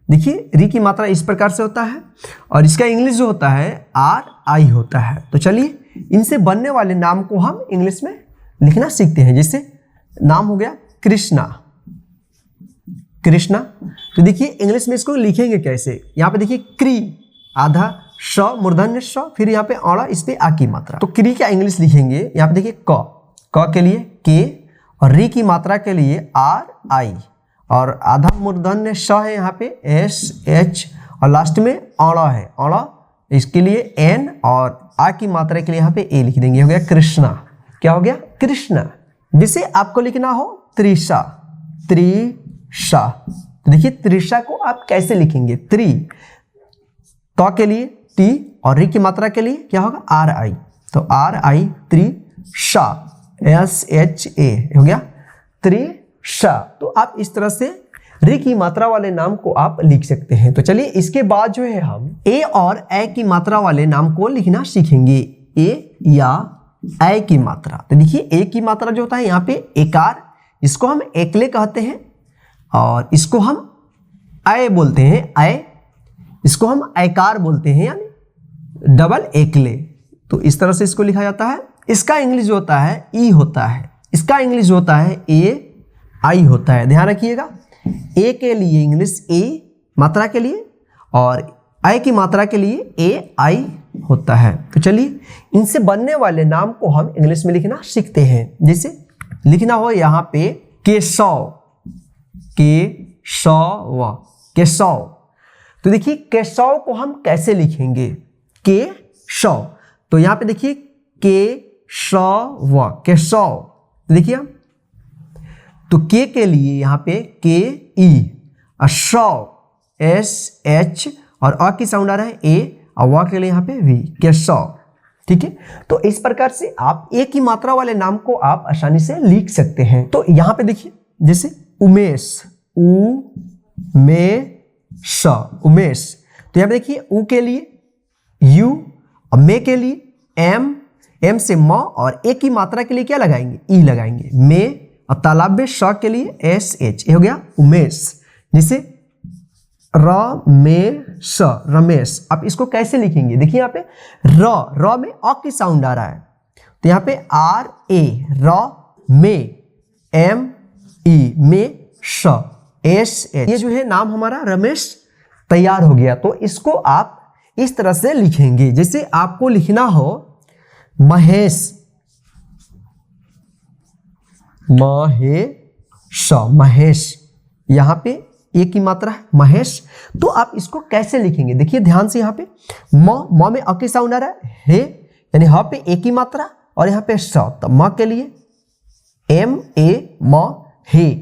देखिए री की मात्रा इस प्रकार से होता है, और इसका इंग्लिश जो होता है आर आई होता है। तो चलिए इनसे बनने वाले नाम को हम इंग्लिश में लिखना सीखते हैं। जैसे नाम हो गया कृष्णा, कृष्णा। तो देखिए इंग्लिश में इसको लिखेंगे कैसे? यहाँ पे देखिए क्री, आधा श मूर्धन्य श, फिर यहाँ पे औड़ा, इस पे आ की मात्रा। तो क्री का इंग्लिश लिखेंगे, यहाँ पे देखिए क के लिए के, और री की मात्रा के लिए आर आई, और आधा मूर्धन्य श है यहाँ पे एस एच, और लास्ट में औड़ा है, औड़ा इसके लिए एन, और आ की मात्रा के लिए यहाँ पे ए लिख देंगे, हो गया कृष्णा। क्या हो गया? कृष्णा। जिसे आपको लिखना हो त्रिशा, त्रिशा। तो देखिए त्रिशा को आप कैसे लिखेंगे? त्रि, त के लिए टी, और री की मात्रा के लिए क्या होगा? आर आई, तो आर आई त्रिशा, SHA हो गया त्रिशा। तो आप इस तरह से री की मात्रा वाले नाम को आप लिख सकते हैं। तो चलिए इसके बाद जो है हम ए और ए की मात्रा वाले नाम को लिखना सीखेंगे। ए या ए की मात्रा, तो देखिए ए की मात्रा जो होता है यहाँ पे एकार, इसको हम एकले कहते हैं और इसको हम ए बोलते हैं ए, इसको हम एकार बोलते हैं यानी डबल एकले। तो इस तरह से इसको लिखा जाता है। इसका इंग्लिश जो होता है ई होता है, इसका इंग्लिश जो होता है ए आई होता है। ध्यान रखिएगा, ए के लिए इंग्लिश ए मात्रा के लिए और आई की मात्रा के लिए ए आई होता है। तो चलिए इनसे बनने वाले नाम को हम इंग्लिश में लिखना सीखते हैं। जैसे लिखना हो यहाँ पे केशव, केशव, केशव। तो देखिए केशव को हम कैसे लिखेंगे, केशव। तो यहाँ पे देखिए केशव, केशव। तो देखिए तो के के लिए यहाँ पे के ई, शव SH और अ की साउंड आ रहा है ए और व के लिए यहाँ पे वी, केशव। ठीक है, तो इस प्रकार से आप एक ही मात्रा वाले नाम को आप आसानी से लिख सकते हैं। तो यहाँ पे देखिए जैसे उमेश, उमेश, उमेश। तो यहाँ पे देखिए उ के लिए यू और मे के लिए एम, एम से म और एक की मात्रा के लिए क्या लगाएंगे, ई लगाएंगे, मे। और तालाब में श के लिए SH, ये हो गया उमेश। जैसे रमेश, रमेश। आप इसको कैसे लिखेंगे, देखिए यहाँ पे र में अ की साउंड आ रहा है, तो यहाँ पे RA, र में, ME में, श SH। ये जो है नाम हमारा रमेश तैयार हो गया। तो इसको आप इस तरह से लिखेंगे। जैसे आपको लिखना हो महेश, महेश, महेश, यहाँ पे एक की मात्रा है महेश। तो आप इसको कैसे लिखेंगे, देखिए ध्यान से, यहाँ पे म में अ की साउंड आ रहा है, हे यानी ह पे एक की मात्रा और यहाँ पे स, तो म के लिए MA, म, हे।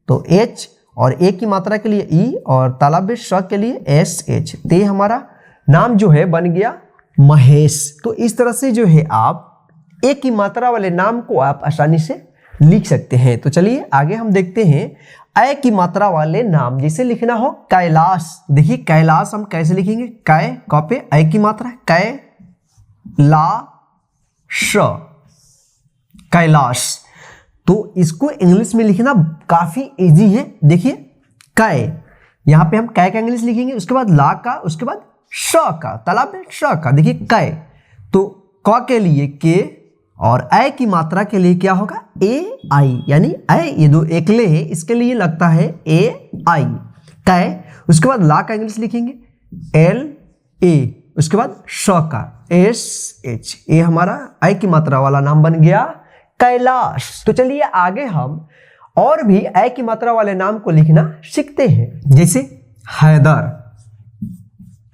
तो H और एक की मात्रा के लिए ई और तालाब में श के लिए SH। ते हमारा नाम जो है बन गया महेश। तो इस तरह से जो है आप एक की मात्रा वाले नाम को आप आसानी से लिख सकते हैं। तो चलिए आगे हम देखते हैं ए की मात्रा वाले नाम। जैसे लिखना हो कैलाश, देखिए कैलाश हम कैसे लिखेंगे, कै क पे ए की मात्रा है, कैलाश, कैलाश। तो इसको इंग्लिश में लिखना काफी इजी है। देखिए कै, यहाँ पे हम कै का इंग्लिश लिखेंगे, उसके बाद ला का, उसके बाद श का, तालाब में श का। देखिए कै, तो क के लिए के और ए की मात्रा के लिए क्या होगा, ए आई, यानी ए, ये दो एकले है, इसके लिए लगता है ए आई, कै। उसके बाद ला का इंग्लिश लिखेंगे LA, उसके बाद श का SH। ये हमारा ए की मात्रा वाला नाम बन गया कैलाश। तो चलिए आगे हम और भी ए की मात्रा वाले नाम को लिखना सीखते हैं। जैसे हैदर,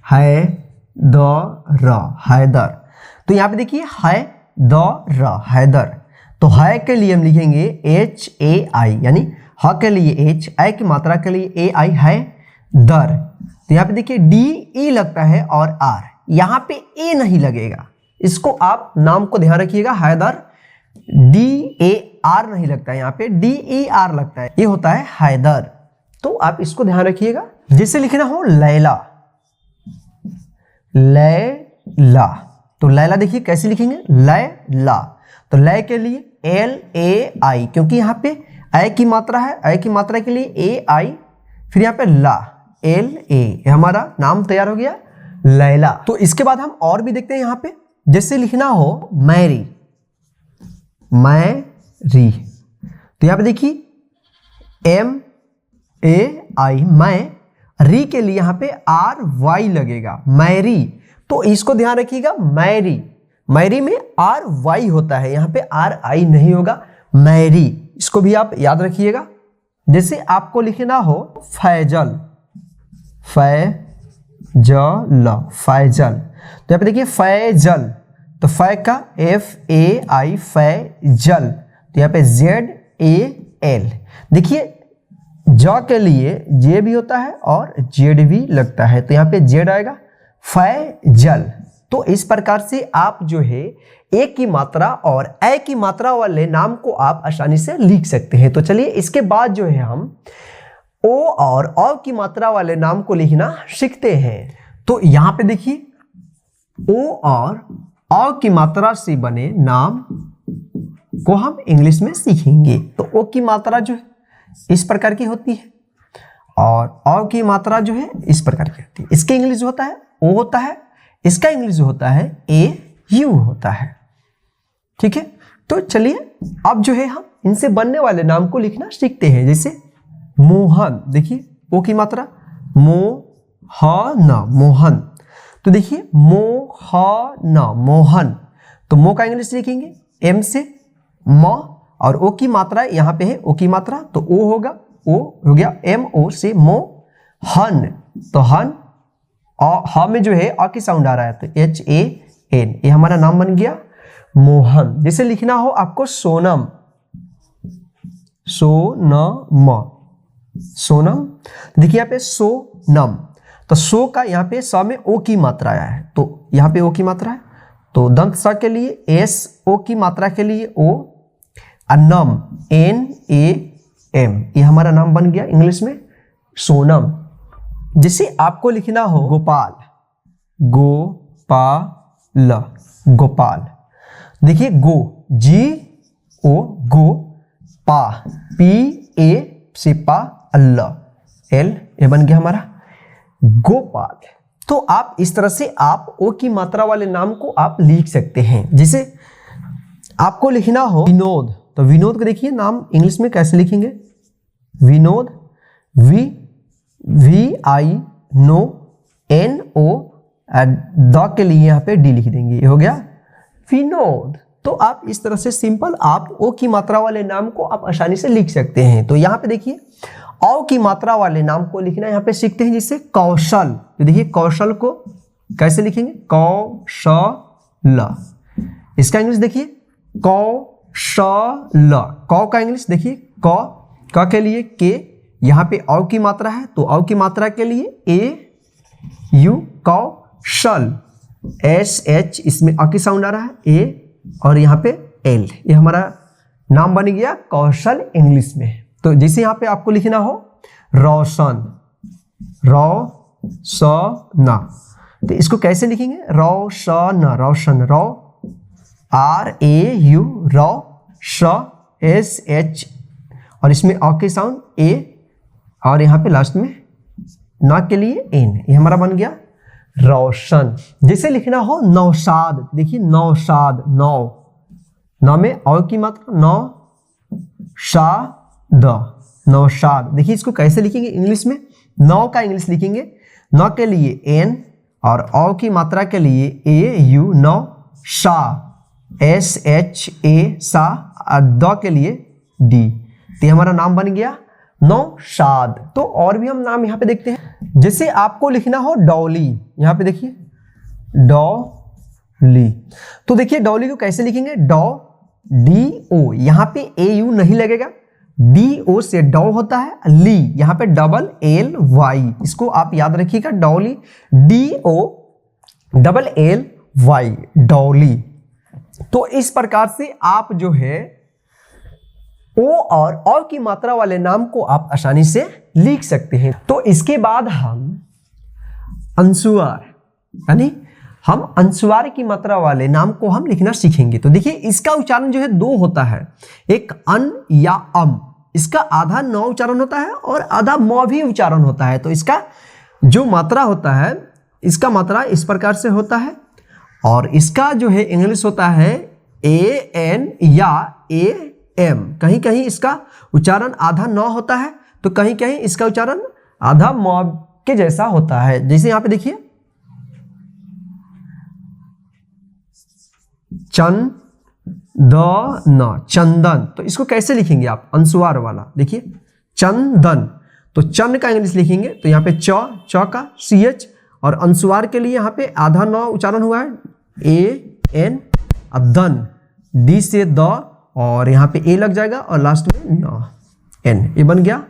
हैदर, हैदर। तो यहाँ पे देखिए है द र, हैदर। तो है के लिए हम लिखेंगे HAI, यानी ह के लिए H, ए की मात्रा के लिए AI, है दर। तो यहाँ पे देखिए DE लगता है और R, यहाँ पे ए नहीं लगेगा। इसको आप नाम को ध्यान रखिएगा, हैदर DAR नहीं लगता है, यहाँ पे DER लगता है, ये होता है हैदर। तो आप इसको ध्यान रखिएगा। जैसे लिखना हो लैला, लैला। तो लैला देखिए कैसे लिखेंगे, लैला। तो लय के लिए LAI, क्योंकि यहाँ पे ए की मात्रा है, ए की मात्रा के लिए AI, फिर यहाँ पे ला, LA, हमारा नाम तैयार हो गया लैला। तो इसके बाद हम और भी देखते हैं यहाँ पे। जैसे लिखना हो मैरी, मैरी। तो यहाँ पे देखिए MAI, मैं। री के लिए यहाँ पे RY लगेगा, मैरी। तो इसको ध्यान रखिएगा, मैरी, मैरी में RY होता है, यहाँ पे RI नहीं होगा, मैरी। इसको भी आप याद रखिएगा। जैसे आपको लिखना हो फैजल, फैजल, फैजल। तो यहाँ पे देखिए फैजल, तो फै का FAI, फैजल। तो यहाँ पे ZAL। देखिए ज के लिए जे भी होता है और जेड भी लगता है, तो यहाँ पे जेड आएगा, फैजल, तो इस प्रकार से आप जो है ए की मात्रा और ए की मात्रा वाले नाम को आप आसानी से लिख सकते हैं। तो चलिए इसके बाद जो है हम ओ और औ की मात्रा वाले नाम को लिखना सीखते हैं। तो यहां पे देखिए ओ और औ की मात्रा से बने नाम को हम इंग्लिश में सीखेंगे। तो ओ की मात्रा जो है इस प्रकार की होती है और औ की मात्रा जो है इस प्रकार की होती है। इसके इंग्लिश होता है ओ होता है, इसका इंग्लिश होता है ए यू होता है। ठीक है, तो चलिए अब जो है हम इनसे बनने वाले नाम को लिखना सीखते हैं। जैसे मोहन, देखिए ओ की मात्रा मोहन, मोहन। तो देखिए मोहन, मोहन। तो मो का इंग्लिश लिखेंगे एम से म, और ओ की मात्रा यहाँ पे है ओ की मात्रा, तो ओ होगा, ओ हो गया एम ओ से मो हन। तो हन ह में जो है अ की साउंड आ रहा है, तो एच ए एन, ये हमारा नाम बन गया मोहन। जैसे लिखना हो आपको सोनम, सोनम, सोनम। देखिए यहाँ पे सोनम, तो सो का यहाँ पे स में ओ की मात्रा आया है, तो यहाँ पे ओ की मात्रा है, तो दंत स के लिए एस, ओ की मात्रा के लिए ओ, नम एन ए एम, ये हमारा नाम बन गया इंग्लिश में सोनम। जैसे आपको लिखना हो गोपाल, गोपाल, गोपाल। देखिए गो जी ओ, गो, पा पी ए से पा, अल्लाह एल, ये बन गया हमारा गोपाल। तो आप इस तरह से आप ओ की मात्रा वाले नाम को आप लिख सकते हैं। जैसे आपको लिखना हो विनोद, तो विनोद को देखिए नाम इंग्लिश में कैसे लिखेंगे, Vinod, V V I no N O, द के लिए यहाँ पे डी लिख देंगे, ये हो गया विनोद। तो आप इस तरह से सिंपल आप ओ की मात्रा वाले नाम को आप आसानी से लिख सकते हैं। तो यहाँ पे देखिए औ की मात्रा वाले नाम को लिखना यहाँ पे सीखते हैं। जैसे कौशल, तो देखिए कौशल को कैसे लिखेंगे, कौशल। इसका इंग्लिश देखिए कौशल, कौ का इंग्लिश देखिए क के लिए के, यहाँ पे औ की मात्रा है, तो औ की मात्रा के लिए ए यू, कौशल, एस एच, इसमें अ की साउंड आ रहा है ए, और यहाँ पे एल, ये हमारा नाम बन गया कौशल इंग्लिश में। तो जैसे यहाँ पे आपको लिखना हो रोशन, रोशना, तो इसको कैसे लिखेंगे, रोशन, रोशन, रो आर ए यू, रो श एस एच, और इसमें अ के साउंड ए, और यहाँ पे लास्ट में ना के लिए एन, ये हमारा बन गया रोशन। जैसे लिखना हो नौशाद, देखिए नौशाद, नौ में औ की मात्रा, नौ शा द, नौशाद। देखिए इसको कैसे लिखेंगे इंग्लिश में, नौ का इंग्लिश लिखेंगे नौ के लिए एन, और औ की मात्रा के लिए ए यू, नौ शा एस एच ए, सा, और द के लिए डी, तो हमारा नाम बन गया नौशाद। तो और भी हम नाम यहाँ पे देखते हैं। जैसे आपको लिखना हो डॉली, यहाँ पे देखिए डॉली, तो देखिए डॉली को कैसे लिखेंगे, डॉ डी ओ, यहाँ पे ए यू नहीं लगेगा, डी ओ से डॉ होता है, ली यहाँ पे डबल एल वाई, इसको आप याद रखिएगा, Dolly, D O double L Y, Dolly. तो इस प्रकार से आप जो है ओ और औ की मात्रा वाले नाम को आप आसानी से लिख सकते हैं। तो इसके बाद हम अंशुआर, यानी हम अंशुआर की मात्रा वाले नाम को हम लिखना सीखेंगे। तो देखिए इसका उच्चारण जो है दो होता है, एक अन या अम, इसका आधा न उच्चारण होता है और आधा म भी उच्चारण होता है। तो इसका जो मात्रा होता है, इसका मात्रा इस प्रकार से होता है, और इसका जो है इंग्लिश होता है ए एन या ए एम। कहीं कहीं इसका उच्चारण आधा न होता है, तो कहीं कहीं इसका उच्चारण आधा म के जैसा होता है। जैसे यहां पे देखिए चंदन, चंदन, तो इसको कैसे लिखेंगे आप, अंशुआर वाला, देखिए चंदन, तो चन का इंग्लिश लिखेंगे, तो यहाँ पे च का सी एच, और अंशुआर के लिए यहाँ पे आधा न उच्चारण हुआ है, ए एन, अब दन, डी से द, और यहाँ पे ए लग जाएगा, और लास्ट में न एन, ये बन गया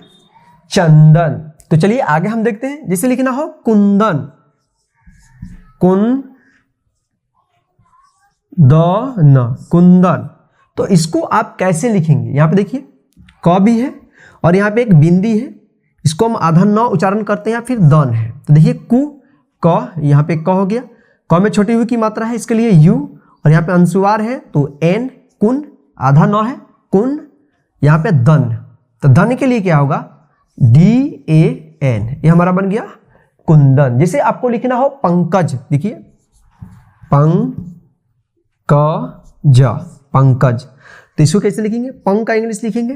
चंदन। तो चलिए आगे हम देखते हैं। जैसे लिखना हो कुंदन, द न कुंदन। तो इसको आप कैसे लिखेंगे, यहाँ पे देखिए क भी है और यहाँ पे एक बिंदी है, इसको हम आधा न उच्चारण करते हैं, फिर दन है। तो देखिए कु क, यहाँ पे क हो गया, क में छोटी हुई की मात्रा है इसके लिए यू, और यहाँ पे अनुस्वार है तो एन, कुन आधा न है कुन, यहाँ पे दन। तो धन के लिए क्या होगा, डी ए एन, ये हमारा बन गया कुंदन। जैसे आपको लिखना हो पंकज, देखिए पंकज, पंकज, तो इसको कैसे लिखेंगे, पंक का इंग्लिश लिखेंगे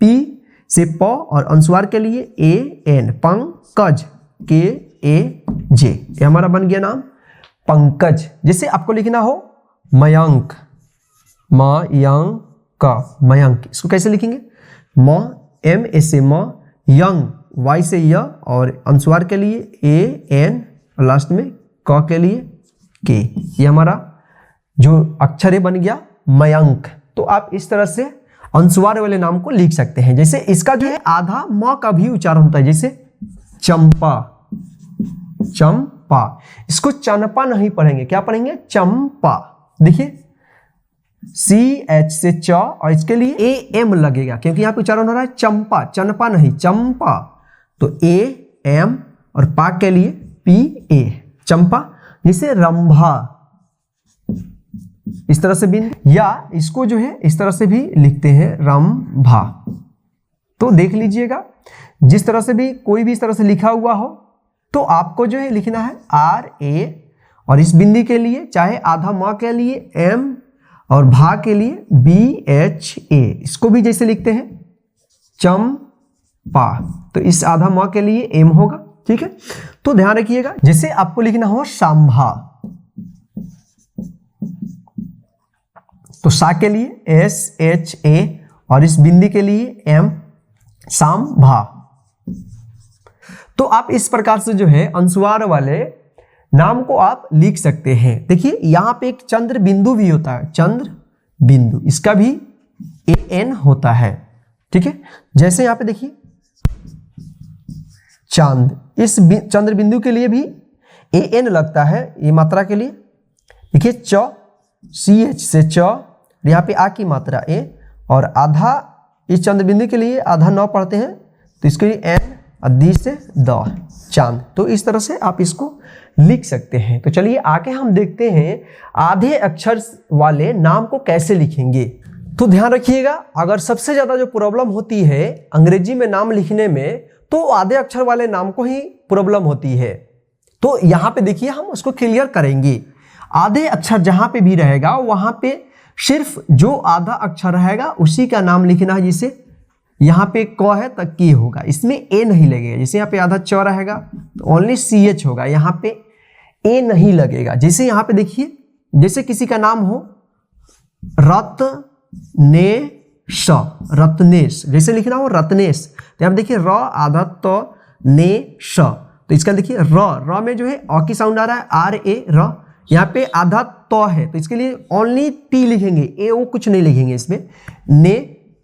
पी से प और अनुस्वार के लिए ए एन, पंकज के ए जे, ये हमारा बन गया नाम पंकज। जैसे आपको लिखना हो मयंक, मयंक, मयंक, इसको कैसे लिखेंगे, म एम ए से म, यंग वाई से य और अनुस्वार के लिए ए एन और लास्ट में क के लिए के, ये हमारा जो अक्षर है बन गया मयंक। तो आप इस तरह से अनुस्वार वाले नाम को लिख सकते हैं। जैसे इसका जो है आधा म का भी उच्चारण होता है, जैसे चंपा, चंपा, इसको चंपा नहीं पढ़ेंगे, क्या पढ़ेंगे, चंपा। देखिए सी एच से च और इसके लिए ए एम लगेगा क्योंकि यहाँ पे उच्चारण हो रहा है चंपा, चंपा नहीं चंपा, तो ए एम और पा के लिए पी ए, चंपा। जैसे रंभा, इस तरह से भी, या इसको जो है इस तरह से भी लिखते हैं रंभा। तो देख लीजिएगा जिस तरह से भी कोई भी इस तरह से लिखा हुआ हो तो आपको जो है लिखना है आर ए, और इस बिंदी के लिए चाहे आधा म के लिए एम और भा के लिए बी एच ए, इसको भी जैसे लिखते हैं चंपा, तो इस आधा म के लिए एम होगा, ठीक है। तो ध्यान रखिएगा, जैसे आपको लिखना हो सांभा, तो सा के लिए एस एच ए और इस बिंदी के लिए एम, सांभा। तो आप इस प्रकार से जो है अनुस्वार वाले नाम को आप लिख सकते हैं। देखिए यहां पे एक चंद्र बिंदु भी होता है, चंद्र बिंदु, इसका भी ए एन होता है, ठीक है। जैसे यहां पे देखिए चांद, इस चंद्र बिंदु के लिए भी ए एन लगता है, ये मात्रा के लिए देखिए च, सी एच से च, यहाँ पे आ की मात्रा ए, और आधा इस चंद्र बिंदु के लिए आधा न पढ़ते हैं तो इसके लिए एन और दी से द, चांद। तो इस तरह से आप इसको लिख सकते हैं। तो चलिए आगे हम देखते हैं आधे अक्षर वाले नाम को कैसे लिखेंगे। तो ध्यान रखिएगा, अगर सबसे ज्यादा जो प्रॉब्लम होती है अंग्रेजी में नाम लिखने में, तो आधे अक्षर वाले नाम को ही प्रॉब्लम होती है। तो यहाँ पे देखिए हम उसको क्लियर करेंगे। आधे अक्षर जहां पे भी रहेगा वहां पे सिर्फ जो आधा अक्षर रहेगा उसी का नाम लिखना है। जैसे यहाँ पे क है तो की होगा, इसमें ए नहीं लगेगा। जैसे यहाँ पे आधा च रहेगा तो ओनली सी एच होगा, यहाँ पे ए नहीं लगेगा। जैसे यहाँ पे देखिए, जैसे किसी का नाम हो रत्नेश, रत्नेश, जैसे लिखना हो रत्नेश, तो यहाँ पे देखिए र आधा त ने श, तो इसका देखिए र में जो है अ की साउंड आ रहा है, आर ए र, यहाँ पे आधा त है तो इसके लिए ओनली टी लिखेंगे, ए ओ कुछ नहीं लिखेंगे इसमें, ने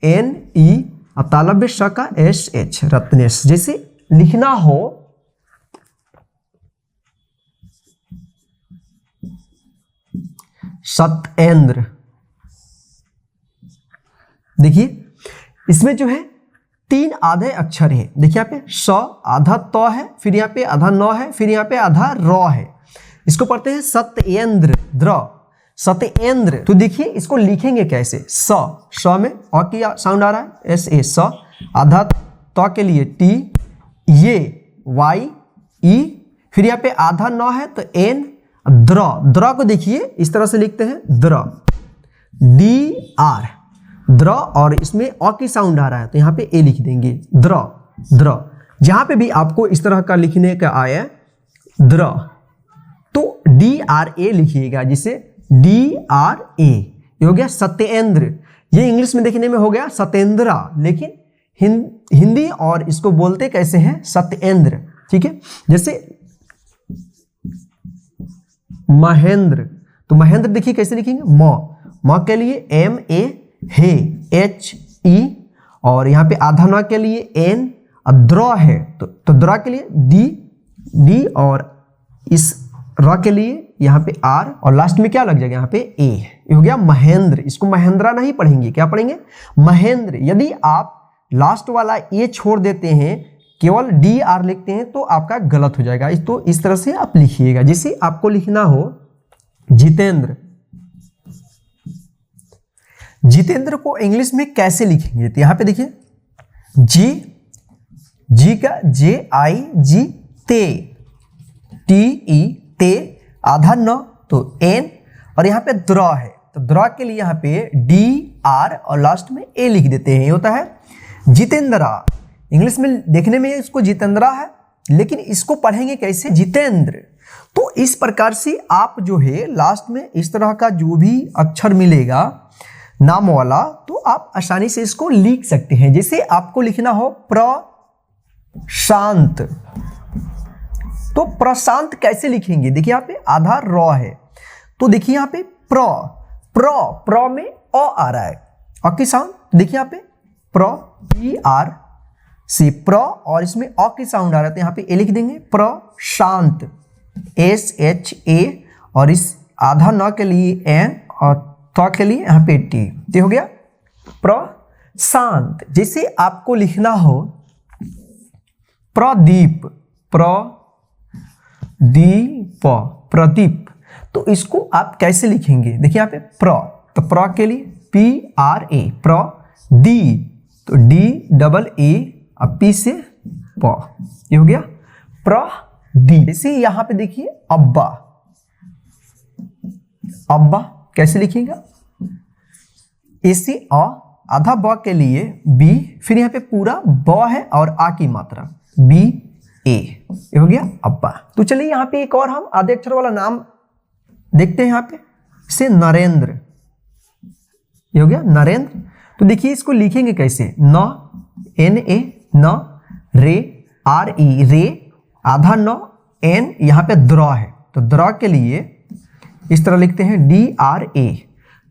एन ई और तालब्य श का एस एच, रत्नेश। जैसे लिखना हो सत्येंद्र, देखिए इसमें जो है तीन आधे अक्षर है। देखिए यहाँ पे स आधा त है, फिर यहाँ पे आधा न है, फिर यहाँ पे आधा र है। इसको पढ़ते हैं सत्येंद्र, द्र, सत्येंद्र। तो देखिए इसको लिखेंगे कैसे, स में अ की साउंड आ रहा है, एस ए स, आधा त के लिए टी, ये वाई ई, फिर यहाँ पे आधा न है तो एन, द्र, द्र को देखिए इस तरह से लिखते हैं द्र, डी आर, द्र, और इसमें अ की साउंड आ रहा है तो यहाँ पे ए लिख देंगे, द्र, द्र। जहां पे भी आपको इस तरह का लिखने का आया द्र तो डी आर ए लिखिएगा, जिसे डी आर ए, ये हो गया सत्येंद्र। ये इंग्लिश में देखने में हो गया सत्येंद्रा, लेकिन हिंदी और इसको बोलते कैसे हैं, सत्येंद्र, ठीक है। जैसे महेंद्र, तो महेंद्र देखिए कैसे लिखेंगे, म के लिए M A, hey H E, और यहाँ पे आधा न के लिए एन, द्र है तो द्र के लिए डी डी, और इस र के लिए यहाँ पे आर और लास्ट में क्या लग जाएगा यहाँ पे ए, ये हो गया महेंद्र। इसको महेंद्रा नहीं पढ़ेंगे, क्या पढ़ेंगे? महेंद्र। यदि आप लास्ट वाला ए छोड़ देते हैं, केवल डी आर लिखते हैं तो आपका गलत हो जाएगा। तो इस तरह से आप लिखिएगा। जैसे आपको लिखना हो जितेंद्र, जितेंद्र को इंग्लिश में कैसे लिखेंगे? तो यहाँ पे देखिए जी का JI ते, TE ते, आधा न तो N, और यहाँ पे द्र है तो द्र के लिए यहाँ पे DR और लास्ट में A लिख देते हैं। ये होता है जितेंद्रा। इंग्लिश में देखने में इसको जितेंद्रा है, लेकिन इसको पढ़ेंगे कैसे? जितेंद्र। तो इस प्रकार से आप जो है लास्ट में इस तरह का जो भी अक्षर मिलेगा नाम वाला, तो आप आसानी से इसको लिख सकते हैं। जैसे आपको लिखना हो प्रशांत, तो प्रशांत कैसे लिखेंगे? देखिए यहाँ पे आधा र है, तो देखिए यहाँ पे प्र में अ आ रहा है, अ की साउंड। देखिए यहाँ पे PR से प्र, और इसमें अ की साउंड आ रहा है, तो यहाँ पे ए लिख देंगे प्रशांत, SHA, और इस आधा न के लिए N और त के लिए यहाँ पे T, ये हो गया प्रशांत। जैसे आपको लिखना हो प्रदीप, प्रदीप, तो इसको आप कैसे लिखेंगे? देखिए यहाँ पे तो प्र के लिए PRA, प्रदी, तो DEE और P से प, ये हो गया प्रदीप। इसी यहाँ पे देखिए अब्बा, कैसे लिखिएगा? इसी अ, आधा ब के लिए B, फिर यहाँ पे पूरा ब है और आ की मात्रा BA, ये हो गया अब्बा। तो चलिए यहाँ पे एक और हम आधे अक्षर वाला नाम देखते हैं। यहाँ पे से नरेंद्र, ये हो गया नरेंद्र। तो देखिए इसको लिखेंगे कैसे? NA, न, रे, RE, रे, आधा न, N, यहाँ पे द्र है, तो द्र के लिए इस तरह लिखते हैं DRA,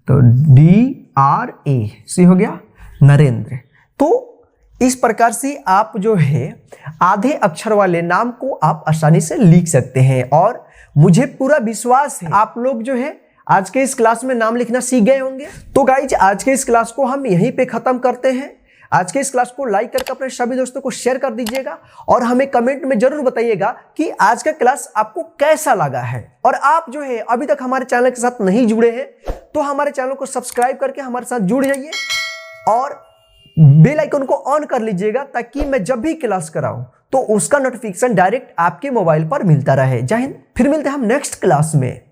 तो DRA से हो गया नरेंद्र। तो इस प्रकार से आप जो है आधे अक्षर वाले नाम को आप आसानी से लिख सकते हैं, और मुझे पूरा विश्वास है आप लोग जो है आज के इस क्लास में नाम लिखना सीख गए होंगे। तो गाइज आज के इस क्लास को हम यहीं पे खत्म करते हैं। आज के इस क्लास को लाइक करके अपने सभी दोस्तों को शेयर कर दीजिएगा, और हमें कमेंट में जरूर बताइएगा कि आज का क्लास आपको कैसा लगा है। और आप जो है अभी तक हमारे चैनल के साथ नहीं जुड़े हैं तो हमारे चैनल को सब्सक्राइब करके हमारे साथ जुड़ जाइए, और बेल आइकन को ऑन कर लीजिएगा, ताकि मैं जब भी क्लास कराऊं तो उसका नोटिफिकेशन डायरेक्ट आपके मोबाइल पर मिलता रहे। जय हिंद, फिर मिलते हैं हम नेक्स्ट क्लास में।